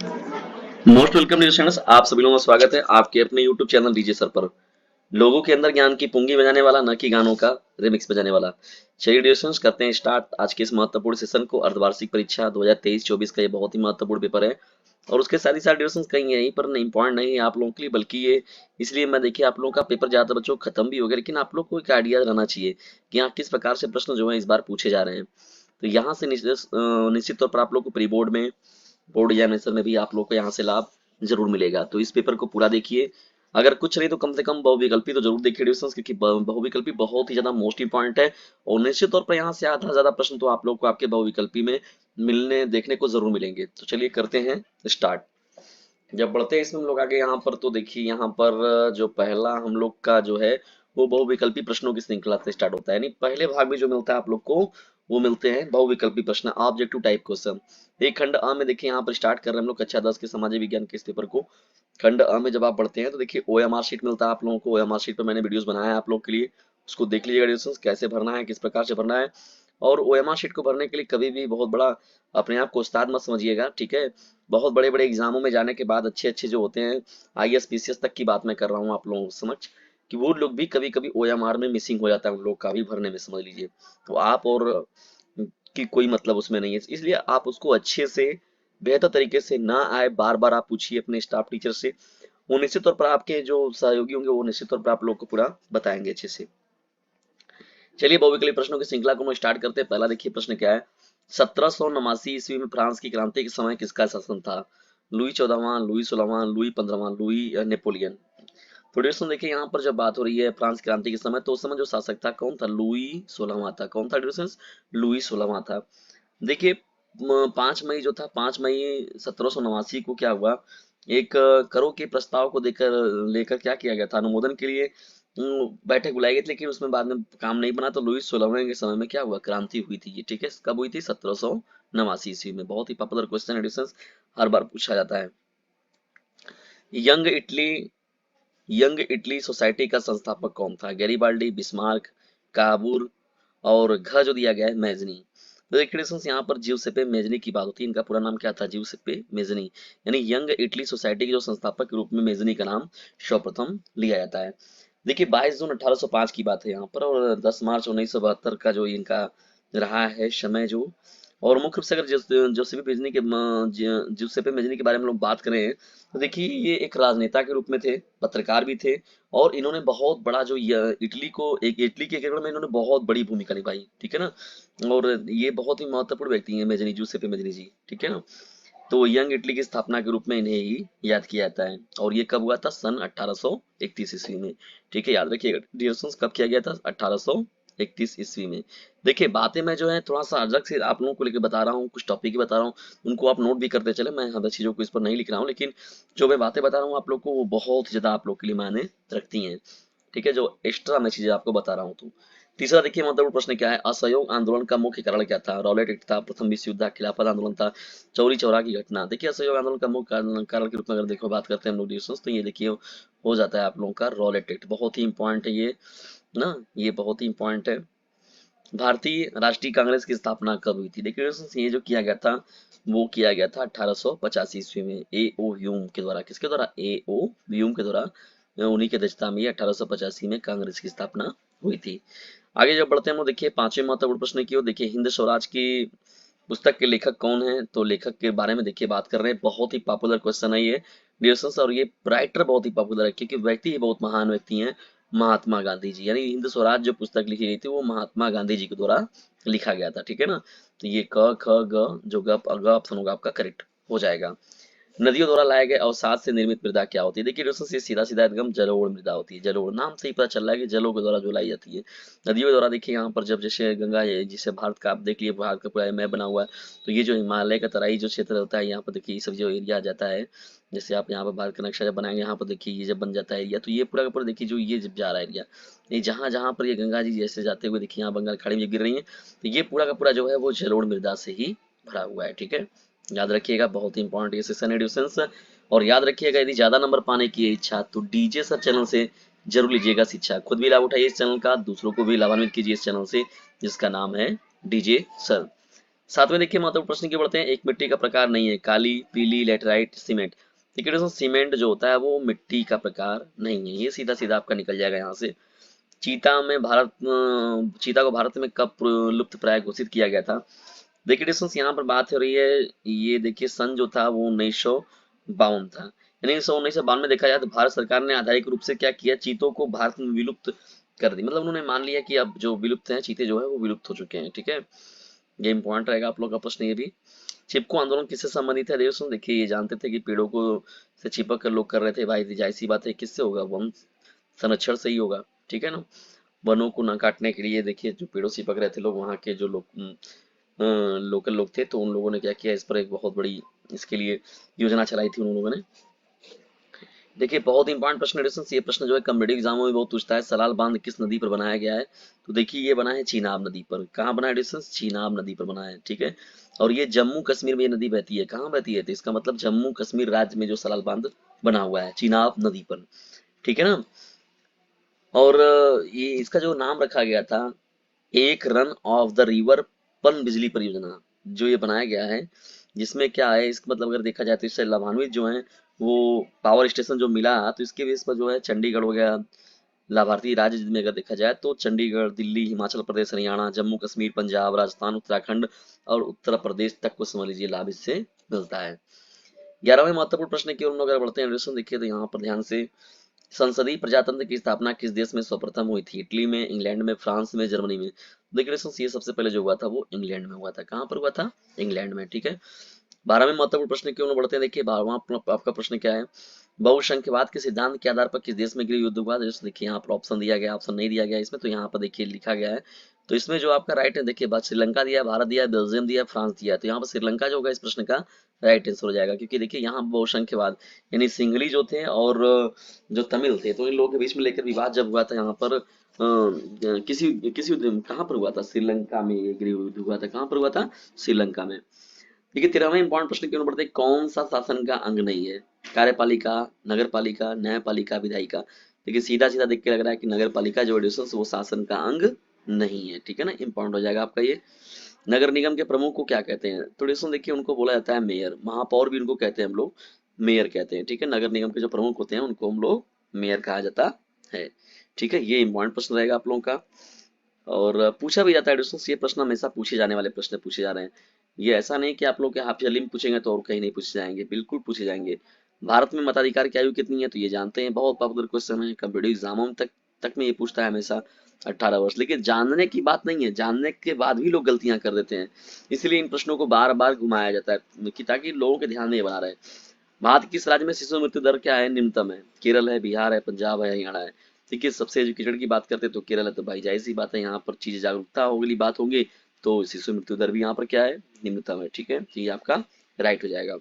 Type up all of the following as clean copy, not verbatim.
Most welcome dear students, आप सभी लोगों का स्वागत है आपके अपने यूट्यूब चैनल डीजे सर पर। लोगों के अंदर ज्ञान की पुंगी बजाने वाला, न कि गानों का रिमिक्स बजाने वाला। चलिए डियर स्टूडेंट्स, करते हैं स्टार्ट आज के इस महत्वपूर्ण सेशन को। अर्धवार्षिक परीक्षा 2023-24 का ये बहुत ही महत्वपूर्ण पेपर है और उसके साथ ही साथ डियर स्टूडेंट्स कहीं यहीं पर इंपॉर्टेंट नहीं है आप लोगों के लिए, बल्कि ये इसलिए मैं देखिए आप लोगों का पेपर ज्यादा बच्चों खत्म भी हो गया, लेकिन आप लोग को एक आइडिया रहना चाहिए कि यहाँ किस प्रकार से प्रश्न जो है इस बार पूछे जा रहे हैं। तो यहाँ से निश्चित तौर पर आप लोग को प्री बोर्ड में, बोर्ड एग्जामिनेशन में भी आप लोग को यहाँ से लाभ जरूर मिलेगा। तो इस पेपर को पूरा देखिए, अगर कुछ नहीं तो कम से कम बहुविकल्पी तो जरूर देखिए डिविजन्स, क्योंकि बहुविकल्पी बहुत ही ज्यादा मोस्ट इंपॉर्टेंट है और निश्चित तौर पर यहाँ से आधा ज्यादा प्रश्न तो आप लोग को आपके बहुविकल्पी में मिलने देखने को जरूर मिलेंगे। तो चलिए करते हैं स्टार्ट। जब बढ़ते हैं इसमें हम लोग आगे यहाँ पर, तो देखिए यहाँ पर जो पहला हम लोग का जो है वो बहुविकल्पी प्रश्नों की श्रृंखला से स्टार्ट होता है। यानी पहले भाग में जो मिलता है आप लोग को वो मिलते हैं बहुविकल्पी प्रश्न, ऑब्जेक्टिव टाइप क्वेश्चन। एक खंड अ में देखिए यहाँ पर स्टार्ट कर रहे हैं हम लोग कक्षा 10 के सामाजिक विज्ञान के इस पेपर को। खंड अ में जब आप बढ़ते हैं तो देखिए ओएमआर शीट मिलता है आप लोगों को। ओएमआर शीट पर मैंने वीडियोस बनाया है आप लोग के लिए, उसको देख लीजिएगा डिस्कशन कैसे भरना है, किस प्रकार से भरना है। और ओएमआर शीट को भरने के लिए कभी भी बहुत बड़ा अपने आप को उस्ताद मत समझिएगा, ठीक है। बहुत बड़े बड़े एग्जामों में जाने के बाद अच्छे अच्छे जो होते हैं, आईएएस पीसीएस तक की बात मैं कर रहा हूँ आप लोगों के समक्ष, कि वो लोग भी कभी कभी ओएमआर में मिसिंग हो जाता है उन लोग का भी भरने में, समझ लीजिए। तो आप और की कोई मतलब उसमें नहीं है, इसलिए आप उसको अच्छे से बेहतर तरीके से ना आए बार बार आप पूछिए अपने स्टाफ टीचर से। वो निश्चित तौर पर आपके जो सहयोगी होंगे वो निश्चित तौर पर आप लोग को पूरा बताएंगे अच्छे से। चलिए बहुविकल्पी प्रश्नों की श्रृंखला को हम स्टार्ट करते हैं। पहला देखिए प्रश्न क्या है। 1789 ईस्वी में फ्रांस की क्रांति के समय किसका शासन था? लुई 14वां, लुई 16वां, लुई 15वां, लुई नेपोलियन। तो डियर्स देखिए यहाँ पर जब बात हो रही है फ्रांस क्रांति के समय, तो उस समय जो शासक था कौन था? लुई 16वां था। कौन था डियर्स? लुई 16वां था। देखिए 5 मई जो था, 5 मई 1789 को क्या हुआ, एक करों के प्रस्ताव को देकर लेकर क्या किया गया था, अनुमोदन के लिए बैठक बुलाई गई थी, लेकिन उसमें बाद में काम नहीं बना। तो लुई 16वें के समय में क्या हुआ, क्रांति हुई थी ये, ठीक है। कब हुई थी? 1789 ईस्वी में। बहुत ही पॉपुलर क्वेश्चन एडिशन, हर बार पूछा जाता है। Young Italy young Italy society का संस्थापक कौन था? गैरीबाल्डी, बिस्मार्क, काबूर और घ जो दिया गया है मेजनी। तो देखिए यहाँ पर जिउसेप्पे मेजनी की बात होती है। इनका पूरा नाम क्या था? जिउसेप्पे मेजनी। यानी यंग इटली सोसाइटी के जो संस्थापक के रूप में मेजनी का नाम सर्वप्रथम लिया जाता है। देखिए 22 जून 1805 की बात है यहाँ पर, और 10 मार्च 1972 का जो इनका रहा है समय जो। और मुख्य रूप से अगर जोसेफ मेजनी के जिउसेप्पे मेजनी के बारे में लोग बात करें, तो देखिए ये एक राजनेता के रूप में थे, पत्रकार भी थे, और इन्होंने बहुत बड़ा जो इटली को, एक इटली के एकीकरण में इन्होंने बहुत बड़ी भूमिका निभाई, ठीक है ना। और ये बहुत ही महत्वपूर्ण व्यक्ति हैं मेजनी, जूसेफ मेजनी जी, ठीक है ना। तो यंग इटली की स्थापना के रूप में इन्हें ही याद किया जाता है। और ये कब हुआ था? सन 1831 ईस्वी में, ठीक है। याद रखिएगा डियर स्टूडेंट्स, कब किया गया था? 1831 ईस्वी में। देखिए बातें मैं जो है थोड़ा सा अलग से आप लोगों को लेकर बता रहा हूँ, कुछ टॉपिक ही बता रहा हूँ, उनको आप नोट भी करते चले। मैं हर चीजों को इस पर नहीं लिख रहा हूँ, लेकिन जो मैं बातें बता रहा हूँ आप लोग को वो बहुत ही ज्यादा आप लोग के लिए मायने रखती हैं, ठीक है, जो एक्स्ट्रा मैं चीजें आपको बता रहा हूँ। तो तीसरा देखिए महत्वपूर्ण प्रश्न क्या है। असहयोग आंदोलन का मुख्य कारण क्या था? रॉलेट एक्ट था, प्रथम विश्व युद्ध था, खिलाफत आंदोलन था, चौरी चौरा की घटना। देखिए असहयोग आंदोलन का मुख्य कारण के रूप में अगर देखो बात करते हैं हम लोग डिस्कस, तो ये देखिए हो जाता है आप लोगों का रॉलेट एक्ट। बहुत ही इंपॉर्टेंट है ये ना, ये बहुत ही इंपॉर्टेंट है। भारतीय राष्ट्रीय कांग्रेस की स्थापना कब हुई थी? देखिए ये जो किया गया था वो किया गया था 1885 ईस्वी में, ए ओ ह्यूम के द्वारा। किसके द्वारा? ए ओ ह्यूम के द्वारा। उन्हीं के अध्यक्षता में 1885 में कांग्रेस की स्थापना हुई थी। आगे जब बढ़ते हैं हम लोग देखिए पांचवें महत्वपूर्ण प्रश्न की ओर। देखिए हिंद स्वराज की पुस्तक के लेखक कौन है? तो लेखक के बारे में देखिए बात कर रहे हैं। बहुत ही पॉपुलर क्वेश्चन है ये डियर्स, और ये राइटर बहुत ही पॉपुलर है क्योंकि व्यक्ति ही बहुत महान व्यक्ति हैं, महात्मा गांधी जी। यानी हिंद स्वराज जो पुस्तक लिखी गई थी वो महात्मा गांधी जी के द्वारा लिखा गया था, ठीक है ना। तो ये क ख ग जो ग ग ऑप्शन होगा आपका करेक्ट हो जाएगा। नदियों द्वारा लाए गए अवसाद से निर्मित मृदा क्या होती है? देखिए दोस्तों ये सीधा सीधा एकदम जलोढ़ मृदा होती है। जलोढ़ नाम से ही पता चल रहा है कि जलों के द्वारा जो लाई जाती है। नदियों के द्वारा देखिए यहाँ पर जब जैसे गंगा है, जिसे भारत का आप देख लिए, भारत का पूरा मैप बना हुआ है। तो ये जो हिमालय का तराई जो क्षेत्र होता है यहाँ पर देखिए ये सब जो एरिया आ जाता है, जैसे आप यहाँ पर भारत का नक्शा जब बनाएंगे यहाँ पर देखिए ये जब बन जाता है एरिया, तो ये पूरा का पूरा देखिए जो ये जब जा रहा है एरिया, ये जहाँ जहाँ पर ये गंगा जी जैसे जाते हुए देखिए यहाँ बंगाल खाड़ी में गिर रही है, तो ये पूरा का पूरा जो है वो जलोढ़ मृदा से ही भरा हुआ है, ठीक है। याद रखिएगा बहुत ही इंपॉर्टेंट ये सेशन एडिशंस। और याद रखिएगा यदि ज्यादा नंबर पाने की है इच्छा तो डीजे सर चैनल से जरूर लीजिएगा शिक्षा। खुद भी लाभ उठाइए इस चैनल का, दूसरों को भी लाभान्वित कीजिए इस चैनल से जिसका नाम है डीजे सर। सातवें देखिए महत्वपूर्ण प्रश्न की बढ़ते हैं। एक मिट्टी का प्रकार नहीं है, काली, पीली, लेटराइट, सीमेंट। देखिए दोस्तों सीमेंट जो होता है वो मिट्टी का प्रकार नहीं है, ये सीधा सीधा आपका निकल जाएगा यहाँ से। चीता को भारत में कब लुप्त प्राय घोषित किया गया था? देखिए डिस्टेंस यहाँ पर बात हो रही है, ये देखिए सन जो था वो 1952 था, यानी 1952 में देखा जाए तो भारत सरकार ने आधारिक रूप से क्या किया, चीतों को भारत में विलुप्त कर दी। मतलब उन्होंने मान लिया कि अब जो विलुप्त हैं चीते जो है वो विलुप्त हो चुके हैं। ठीक है, ये इंपॉर्टेंट रहेगा आप लोग का प्रश्न ये भी। चिपको आंदोलन किससे संबंधित है दोस्तों? देखिए ये जानते थे कि पेड़ों को से चिपक कर लोग कर रहे थे भाई, जाहिर सी बात है किससे होगा, वन संरक्षण से ही होगा। ठीक है ना, वनों को न काटने के लिए देखिए जो पेड़ों से चिपक रहे थे लोग, वहाँ के जो लोग लोकल लोग थे, तो उन लोगों ने क्या किया, इस पर एक बहुत बड़ी इसके लिए योजना चलाई थी उन लोगों ने। देखिए बहुत इंपॉर्टेंट प्रश्न है डिस्टेंस, ये प्रश्न जो है कॉम्पिटिटिव एग्जामों में बहुत पूछता है। सलाल बांध किस नदी पर बनाया गया है? तो देखिए ये बना है चीनाब नदी पर। कहाँ बना है डिस्टेंस? चीनाब नदी पर बना है। ठीक है, और ये जम्मू कश्मीर में ये नदी बहती है। कहाँ बहती है? तो इसका मतलब जम्मू कश्मीर राज्य में जो सलाल बांध बना हुआ है चीनाब नदी पर। ठीक है ना, और ये इसका जो नाम रखा गया था, एक रन ऑफ द रिवर पन बिजली परियोजना, जो ये बनाया गया है, जिसमें क्या है इसका मतलब अगर देखा जाए तो इससे लाभान्वित जो है वो पावर स्टेशन जो मिला, तो इसके बेस पर जो है चंडीगढ़ हो गया लाभार्थी राज्य में। अगर देखा जाए तो चंडीगढ़, दिल्ली, हिमाचल प्रदेश, हरियाणा, जम्मू कश्मीर, पंजाब, राजस्थान, उत्तराखंड और उत्तर प्रदेश तक को समझ लीजिए लाभ इससे मिलता है। 11वें महत्वपूर्ण प्रश्न की ओर हम लोग अगर बढ़ते हैं देखिए तो यहाँ पर ध्यान से, संसदीय प्रजातंत्र की स्थापना किस देश में सर्वप्रथम हुई थी? इटली में, इंग्लैंड में, फ्रांस में, जर्मनी में। देखिए दोस्तों ये सबसे पहले जो हुआ था वो इंग्लैंड में हुआ था। कहाँ पर हुआ था? इंग्लैंड में। ठीक है, 12वें महत्वपूर्ण प्रश्न की ओर बढ़ते हैं। देखिए 12वां आपका प्रश्न क्या है, बहुसंख्यवाद के सिद्धांत के आधार पर किस देश में गृह युद्ध हुआ? जैसे देखिए यहाँ पर ऑप्शन दिया गया, ऑप्शन नहीं दिया गया इसमें, तो यहाँ पर देखिए लिखा गया है। तो इसमें जो आपका राइट है देखिए, बात श्रीलंका दिया है, भारत दिया है, बेल्जियम दिया है, फ्रांस दिया है। तो यहाँ पर श्रीलंका जो होगा इस प्रश्न का राइट आंसर हो जाएगा, क्योंकि देखिए यहाँ बहुसंख्यवाद यानी सिंगली जो थे और जो तमिल थे, तो इन लोगों के बीच में लेकर विवाद जब हुआ था यहाँ पर किसी किसी कहाँ पर हुआ था? श्रीलंका में ये गृह युद्ध हुआ था। कहाँ पर हुआ था? श्रीलंका में। देखिए 13वां इंपॉर्टेंट प्रश्न क्यों बढ़ते हैं, कौन सा शासन का अंग नहीं है? कार्यपालिका, नगरपालिका, न्यायपालिका, विधायिका। देखिए सीधा सीधा देख के लग रहा है कि नगरपालिका जो है वो शासन का अंग नहीं है। ठीक है ना, इंपॉर्टेंट हो जाएगा आपका ये। नगर निगम के प्रमुख को क्या कहते हैं? तो दोस्तों देखिए उनको बोला जाता है मेयर, महापौर भी उनको कहते हैं हम लोग, मेयर कहते हैं। ठीक है, नगर निगम के जो प्रमुख होते हैं उनको हम लोग मेयर कहा जाता है। ठीक है, ये इंपॉर्टेंट प्रश्न रहेगा आप लोगों का, और पूछा भी जाता है दोस्तों, ये प्रश्न हमेशा पूछे जाने वाले प्रश्न पूछे जा रहे हैं। ये ऐसा नहीं कि आप लोग के हाफ ईयरली में पूछेंगे तो और कहीं नहीं पूछे जाएंगे, बिल्कुल पूछे जाएंगे। भारत में मताधिकार की आयु कितनी है? तो ये जानते हैं, बहुत पॉपुलर क्वेश्चन है, कम्पिटिटिव एग्जामों में तक में ये पूछता है हमेशा, 18 वर्ष। लेकिन जानने की बात नहीं है, जानने के बाद भी लोग गलतियां कर देते हैं, इसलिए इन प्रश्नों को बार बार घुमाया जाता है कि ताकि लोगों के ध्यान में ये बना रहे। भारत किस राज्य में शिशु मृत्यु दर क्या है, निम्नतम है? केरल है, बिहार है, पंजाब है, हरियाणा है। देखिए सबसे एजुकेटेड की बात करते हैं तो केरल है, तो भाई जाहिर सी बात है यहाँ पर चीजें जागरूकता होगी, बात होंगी, तो शिशु मृत्यु दर भी यहाँ पर क्या है, निम्नतम है। ठीक है, तो ये आपका राइट हो जाएगा।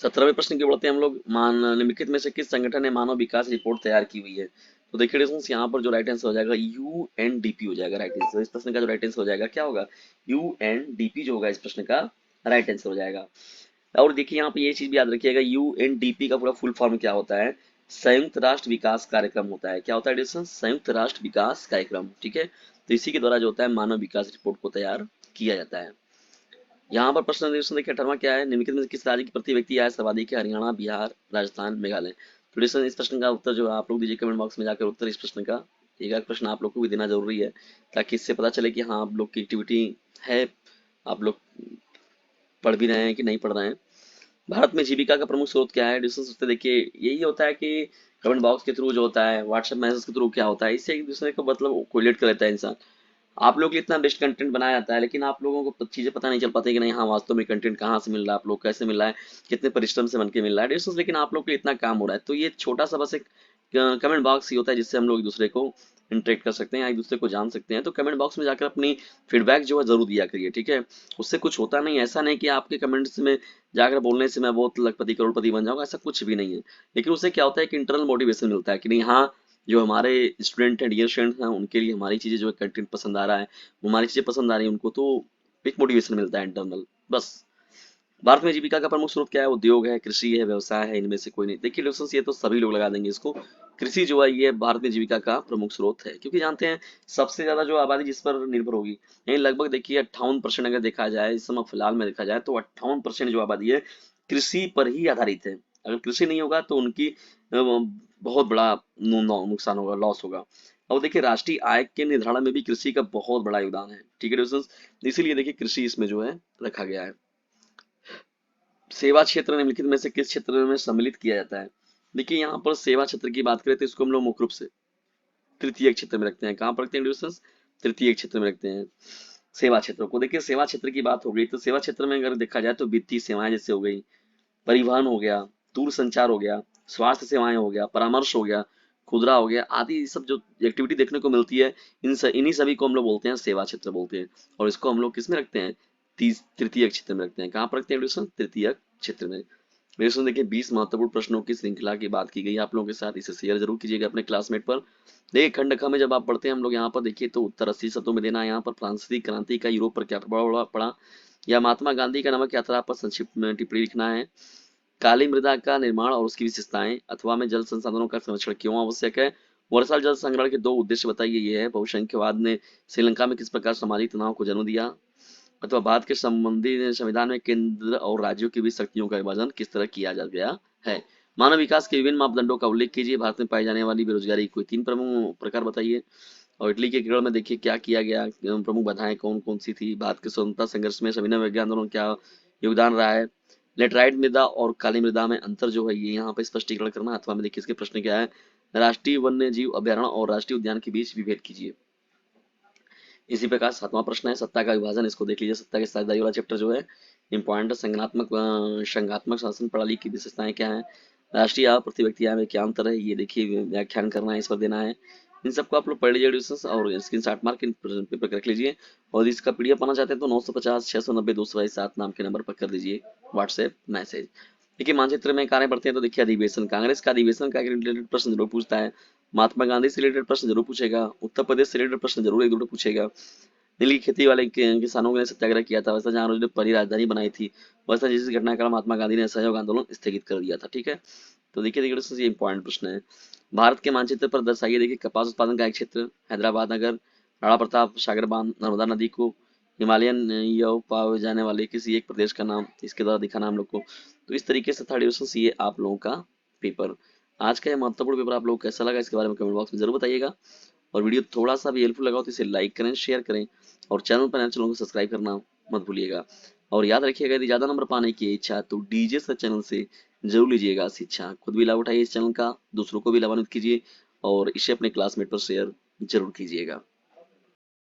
17वें प्रश्न की बढ़ते हैं हम लोग, मान निम्नलिखित में से किस संगठन ने मानव विकास रिपोर्ट तैयार की हुई है? तो देखिए डिस्टेंस यहाँ पर जो राइट आंसर हो जाएगा यूएनडीपी हो जाएगा राइट आंसर। इस प्रश्न का जो राइट आंसर हो जाएगा क्या होगा? यूएनडीपी जो होगा इस प्रश्न का राइट आंसर हो जाएगा। और देखिए यहाँ पे ये चीज भी याद रखिएगा, यूएनडीपी का पूरा फुल फॉर्म क्या होता है? संयुक्त राष्ट्र विकास कार्यक्रम होता है। क्या होता है डिस्टेंस? संयुक्त राष्ट्र विकास कार्यक्रम। ठीक है, तो इसी के द्वारा जो होता है मानव विकास रिपोर्ट को तैयार किया जाता है। यहाँ पर प्रश्न देखिए 18वां क्या है, निम्नलिखित में किस राज्य की प्रति व्यक्ति आय सर्वाधिक है? हरियाणा, बिहार, राजस्थान, मेघालय। तो डिस्टेंस इस प्रश्न का उत्तर जो है आप लोग दीजिए कमेंट बॉक्स में जाकर, उत्तर इस प्रश्न का एक एक प्रश्न आप लोग को भी देना जरूरी है, ताकि इससे पता चले कि हाँ आप लोग की एक्टिविटी है, आप लोग पढ़ भी रहे हैं कि नहीं पढ़ रहे हैं। भारत में जीविका का प्रमुख स्रोत क्या है? डिस्टेंस उससे देखिए यही होता है कि कमेंट बॉक्स के थ्रू जो होता है, व्हाट्सएप मैसेज के थ्रू क्या होता है, इससे एक दूसरे को मतलब कोरिलेट कर लेता है इंसान। आप लोग के लिए इतना बेस्ट कंटेंट बनाया जाता है, लेकिन आप लोगों को चीजें पता नहीं चल पाती कि नहीं हाँ वास्तव में कंटेंट कहाँ से मिल रहा है, आप लोग कैसे मिल रहा है, कितने परिश्रम से बन के मिल रहा है डिस्टेंस, लेकिन आप लोग के लिए इतना काम हो रहा है। तो ये छोटा सा बस एक कमेंट बॉक्स ही होता है जिससे हम लोग एक दूसरे को इंटरेक्ट कर सकते हैं, एक दूसरे को जान सकते हैं। तो कमेंट बॉक्स में जाकर अपनी फीडबैक जो है जरूर दिया करिए। ठीक है, उससे कुछ होता नहीं, ऐसा नहीं कि आपके कमेंट्स में जाकर बोलने से मैं बहुत लखपति करोड़पति बन जाऊंगा, ऐसा कुछ भी नहीं है। लेकिन उससे क्या होता है कि इंटरनल मोटिवेशन मिलता है कि नहीं हाँ जो हमारे स्टूडेंट हैं, डियर स्टूडेंट हैं, उनके लिए हमारी चीजें जो है कंटेंट पसंद आ रहा है, हमारी चीजें पसंद आ रही है उनको, तो एक मोटिवेशन मिलता है इंटरनल बस। भारत में जीविका का प्रमुख स्रोत क्या है? उद्योग है, कृषि है, व्यवसाय है, इनमें से कोई नहीं। देखिए दोस्तों ये तो सभी लोग लगा देंगे इसको, कृषि जो है ये भारत में जीविका का प्रमुख स्रोत है, क्योंकि जानते हैं सबसे ज्यादा जो आबादी जिस पर निर्भर होगी, यही लगभग देखिए 58% अगर देखा जाए इस समय फिलहाल में देखा जाए तो 58% जो आबादी है कृषि पर ही आधारित है। अगर कृषि नहीं होगा तो उनकी बहुत बड़ा नुकसान होगा, लॉस होगा। और देखिए राष्ट्रीय आय के निर्धारण में भी कृषि का बहुत बड़ा योगदान है, ठीक है दोस्तों। इसीलिए देखिए कृषि इसमें जो है रखा गया है। सेवा क्षेत्र निम्नलिखित में से किस क्षेत्र में सम्मिलित किया जाता है? देखिए यहाँ पर सेवा क्षेत्र की बात करें तो इसको हम लोग मुख्य रूप से तृतीय क्षेत्र में रखते हैं। कहाँ पर रखते हैं डिविजन्स? तृतीय क्षेत्र में रखते हैं सेवा क्षेत्र को। देखिए सेवा क्षेत्र की बात हो गई तो सेवा क्षेत्र में अगर देखा जाए तो वित्तीय सेवाएं जैसे हो गई, परिवहन हो गया, दूर संचार हो गया, स्वास्थ्य सेवाएं हो गया, परामर्श हो गया, खुदरा हो गया आदि सब जो एक्टिविटी देखने को मिलती है, इन्हीं सभी को हम लोग बोलते हैं सेवा क्षेत्र बोलते हैं। और इसको हम लोग किस में रखते हैं? तृतीय क्षेत्र में रखते हैं। कहाँ पर रखते हैं एडुकेशन? तृतीय क्षेत्र में। एडुकेशन देखिए 20 महत्वपूर्ण प्रश्नों की श्रृंखला की बात की गई आप लोगों के साथ, इसे शेयर जरूर कीजिएगा अपने क्लासमेट पर। देखिए खंड ख में जब आप पढ़ते हैं हम लोग यहाँ पर देखिए तो उत्तर 80 शब्दों में देना है। यहाँ पर फ्रांसीसी क्रांति का यूरोप पर क्या प्रभाव पड़ा, या महात्मा गांधी का नमक यात्रा पर संक्षिप्त में टिप्पणी लिखना है। काली मृदा का निर्माण और उसकी विशेषताएं, अथवा में जल संसाधनों का संरक्षण क्यों आवश्यक है। वर्षा जल संग्रहण के 2 उद्देश्य बताइए। ये है बहुसंख्यवाद ने श्रीलंका में किस प्रकार सामाजिक तनाव को जन्म दिया, अथवा भारत के संबंधी संविधान में केंद्र और राज्यों के बीच शक्तियों का विभाजन किस तरह किया जा गया है। मानव विकास के विभिन्न मापदंडों का उल्लेख कीजिए। भारत में पाई जाने वाली बेरोजगारी कोई 3 प्रमुख प्रकार बताइए। और इटली के केरल में देखिए क्या किया गया, प्रमुख बाधाएं कौन कौन सी थी। भारत के स्वतंत्रता संघर्ष में सविनय विज्ञान आंदोलन क्या योगदान रहा है। लेटराइट मृदा और काली मृदा में अंतर जो है ये यहाँ पे स्पष्टीकरण करना। अथवा में देखिए इसके प्रश्न क्या है, राष्ट्रीय वन्य जीव अभ्यारण्य और राष्ट्रीय उद्यान के बीच विभेद कीजिए। इसी प्रकार 7वां प्रश्न है सत्ता का विभाजन, इसको देख लीजिए। सत्ता की साझेदारी वाला चैप्टर जो है इंपॉर्टेंट। संघात्मक शासन प्रणाली की विशेषताएं क्या है, राष्ट्रीय आय प्रति व्यक्ति आय में क्या अंतर है, ये देखिए व्याख्यान करना है, इस पर देना है। इन सबको आप लोग पढ़ लीजिए डिस्कस और स्क्रीनशॉट मार के पेपर रख लीजिए। और इसका पीडीएफ पाना चाहते हैं तो 950 690 227 नाम के नंबर पर कर दीजिए व्हाट्सएप मैसेज। देखिए मानचित्र में कार्य बढ़ते हैं तो देखिए अधिवेशन, कांग्रेस का अधिवेशन का रिलेटेड प्रश्न जरूर पूछता है। महात्मा गांधी से रिलेटेड प्रश्न जरूर पूछेगा। उत्तर प्रदेश से रिलेटेड प्रश्न जरूर एक दो पूछेगा। दिल्ली की खेती वाले किसानों ने सत्याग्रह किया था, वैसा जहाँ उन्होंने पहली राजधानी बनाई थी, वैसा जिस घटना का महात्मा गांधी ने असहयोग आंदोलन स्थगित कर दिया था। ठीक है, तो देखिए देखिए ये इंपॉर्टेंट प्रश्न है। भारत के मानचित्र पर दर्शाइए। देखिए कपास उत्पादन का एक क्षेत्र, हैदराबाद नगर, राणा प्रताप सागर बांध, नर्मदा नदी को, हिमालयन यव पाए जाने वाले किसी एक प्रदेश का नाम, इसके द्वारा दिखाना हम लोग को। तो इस तरीके से 3rd डिविजन ये आप लोगों का पेपर। आज का ये महत्वपूर्ण पेपर आप लोग को कैसा लगा इसके बारे में कमेंट बॉक्स में जरूर बताइएगा। और वीडियो थोड़ा सा भी हेल्पफुल लगा हो तो इसे लाइक करें, शेयर करें, और चैनल पर नए चैनल को सब्सक्राइब करना मत भूलिएगा। और याद रखिएगा यदि ज्यादा नंबर पाने की इच्छा है तो डीजे सर चैनल से जरूर लीजिएगा शिक्षा। खुद भी लाभ उठाइए इस चैनल का, दूसरों को भी लाभान्वित कीजिए और इसे अपने क्लासमेट पर शेयर जरूर कीजिएगा।